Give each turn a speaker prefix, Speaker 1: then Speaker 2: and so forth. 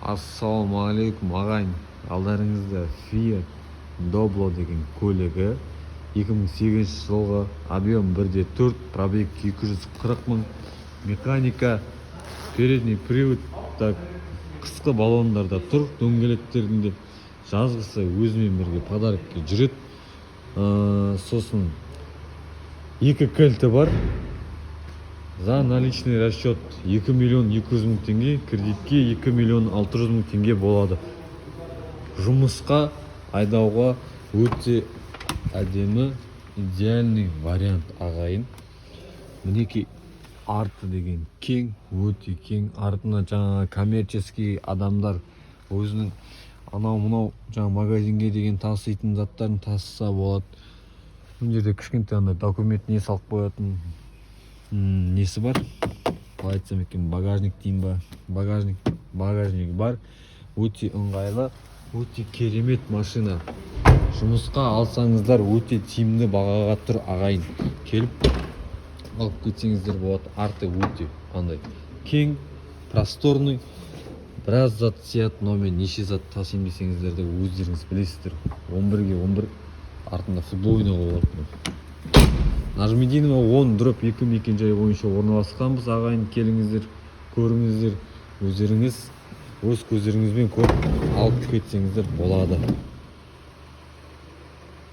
Speaker 1: Ассалаумағалейкум ағайын. Алдарыңызда Fiat Doblo деген көлігі 2008 жылғы, объем 1.4, пробег 240 мың, механика, передний привод, қысқы баллондарда тұр, дөңгелектерінде жазғысы өзімен бірге подарокке жүреді. Сосын екі кілті бар. За наличный расчет 2 миллион 200 мың теңге, кредитке 2 миллион 600 мың теңге болады. Жұмысқа айдауға өте әдемі, идеальный вариант ағайын. Мінеки арты деген кең, өте кең. Артына жаңа коммерческий адамдар өзінің анау-мынау жаңа магазинге деген таситын заттарын тасыса болады. Бұл жерде кішкентай андай документ не салып қоятын несі бар. Қалай айтсам екен, багажник дейін ба? Багажник бар. Өте ыңғайлы, өте керемет машина. Жұмысқа алсаңыздар өте тиімді бағаға тұр ағайын. Келіп алып кетсеңіздер болады. Арты өте андай кең, просторный. Біраз зат сият, номен неше зат тасим десеңіздер де өздеріңіз білесіздер. 11-ге 11 артында футбол ойнауға болады. Нажмединова 10 дроп 2 мекен-жайы бойынша орналасқанбыз ағайын. Келіңіздер, көріңіздер, өздеріңіз өз көздеріңізбен көріп алып кетсеңіздер болады.